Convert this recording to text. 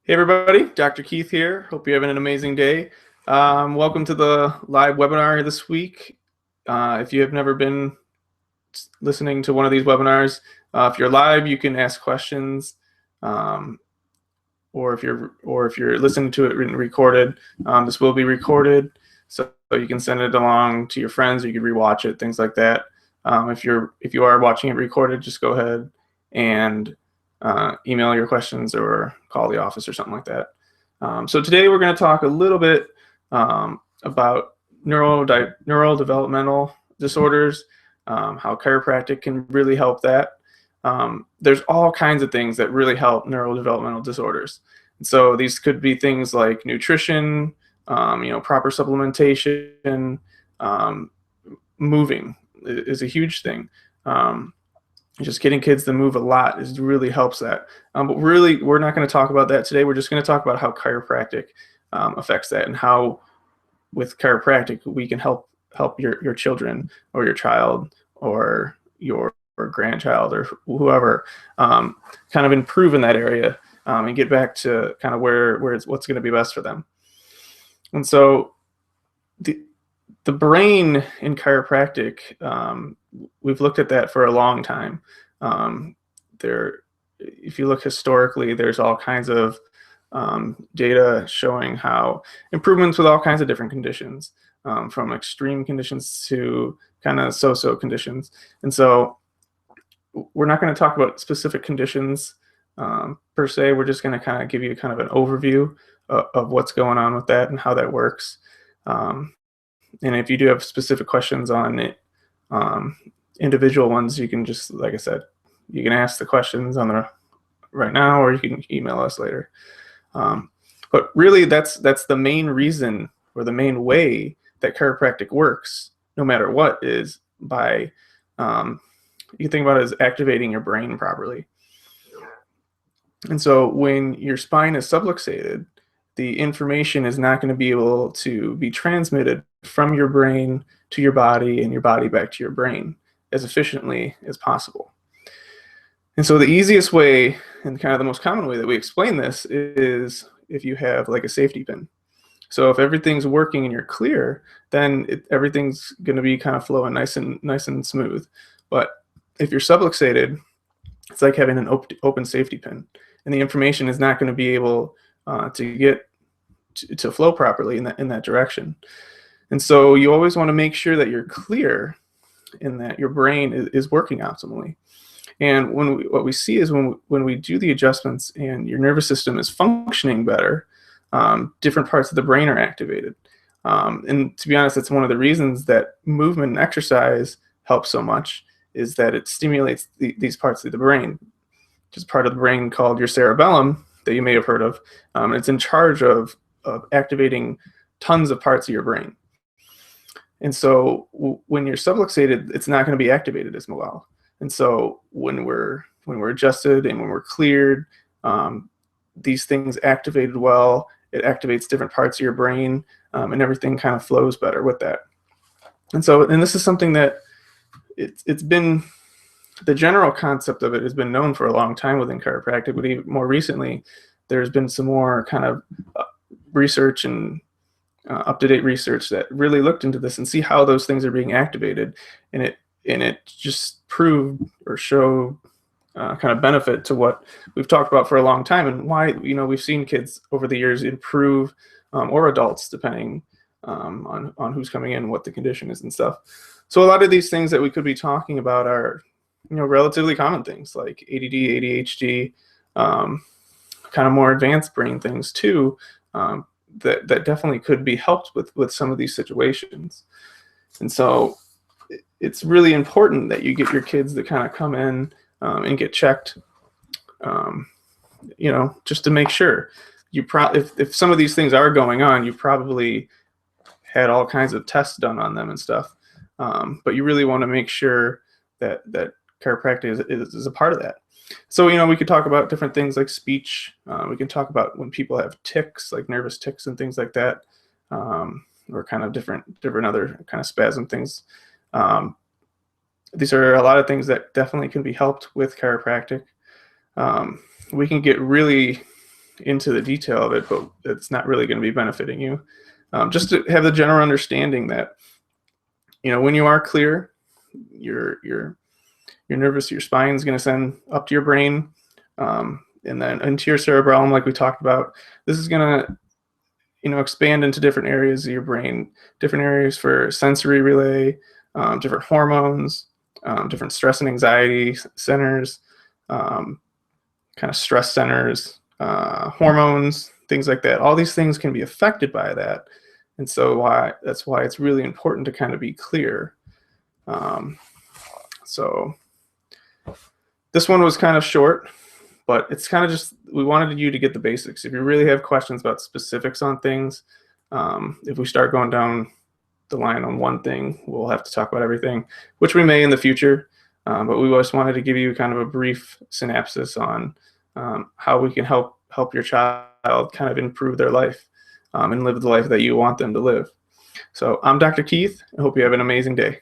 Hey everybody, Dr. Keith here. Hope you're having an amazing day. Welcome to the live webinar this week. If you have never been listening to one of these webinars, if you're live, you can ask questions, or if you're listening to it recorded, this will be recorded, so you can send it along to your friends, or you can rewatch it, things like that. If you are watching it recorded, just go ahead and email your questions or call the office or something like that. So today we're going to talk a little bit about neurodevelopmental disorders, how chiropractic can really help that. There's all kinds of things that really help neurodevelopmental disorders. And so these could be things like nutrition, proper supplementation, moving is a huge thing. Just getting kids to move a lot really helps that. But really, we're not going to talk about that today. We're just going to talk about how chiropractic affects that, and how with chiropractic we can help your children or your child or your grandchild or whoever kind of improve in that area and get back to kind of what's going to be best for them. And so the brain in chiropractic, we've looked at that for a long time. If you look historically, there's all kinds of data showing how improvements with all kinds of different conditions, from extreme conditions to kind of so-so conditions. And so we're not going to talk about specific conditions per se. We're just going to kind of give you kind of an overview of what's going on with that and how that works. And if you do have specific questions on it, individual ones, you can just, like I said, you can ask the questions on the right now, or you can email us later. But really, that's the main reason, or the main way that chiropractic works, no matter what, is by you can think about it as activating your brain properly. And so when your spine is subluxated, the information is not going to be able to be transmitted from your brain to your body and your body back to your brain as efficiently as possible. And so the easiest way, and kind of the most common way that we explain this, is if you have like a safety pin. So if everything's working and you're clear, then everything's going to be kind of flowing nice and smooth. But if you're subluxated, it's like having an open safety pin, and the information is not going to be able to get to flow properly in that direction. And so you always want to make sure that you're clear and that your brain is working optimally. And what we see is when we do the adjustments and your nervous system is functioning better, different parts of the brain are activated. And to be honest, that's one of the reasons that movement and exercise helps so much, is that it stimulates these parts of the brain, which is part of the brain called your cerebellum that you may have heard of. It's in charge of activating tons of parts of your brain. And so when you're subluxated, it's not going to be activated as well. And so when we're adjusted and when we're cleared, these things activated well, it activates different parts of your brain, and everything kind of flows better with that. And this is something that it's been, the general concept of it has been known for a long time within chiropractic, but even more recently, there's been some more kind of research and up-to-date research that really looked into this and see how those things are being activated, and it just proved or showed kind of benefit to what we've talked about for a long time, and why we've seen kids over the years improve, or adults, depending on who's coming in, what the condition is and stuff. So a lot of these things that we could be talking about are relatively common things like ADD, ADHD, kind of more advanced brain things too, that definitely could be helped with some of these situations. And so it's really important that you get your kids to kind of come in and get checked, just to make sure. If some of these things are going on, you probably had all kinds of tests done on them and stuff, but you really want to make sure that chiropractic is a part of that. So, we could talk about different things like speech. We can talk about when people have tics, like nervous tics and things like that, or kind of different other kind of spasm things. These are a lot of things that definitely can be helped with chiropractic. We can get really into the detail of it, but it's not really going to be benefiting you. Just to have the general understanding that, when you are clear, your nervous, your spine is going to send up to your brain, and then into your cerebellum, like we talked about. This is going to, expand into different areas of your brain, different areas for sensory relay, different hormones, different stress and anxiety centers, kind of stress centers, hormones, things like that. All these things can be affected by that. And so that's why it's really important to kind of be clear. So this one was kind of short, but it's kind of just, we wanted you to get the basics. If you really have questions about specifics on things, if we start going down the line on one thing, we'll have to talk about everything, which we may in the future. But we just wanted to give you kind of a brief synopsis on how we can help your child kind of improve their life and live the life that you want them to live. So I'm Dr. Keith. I hope you have an amazing day.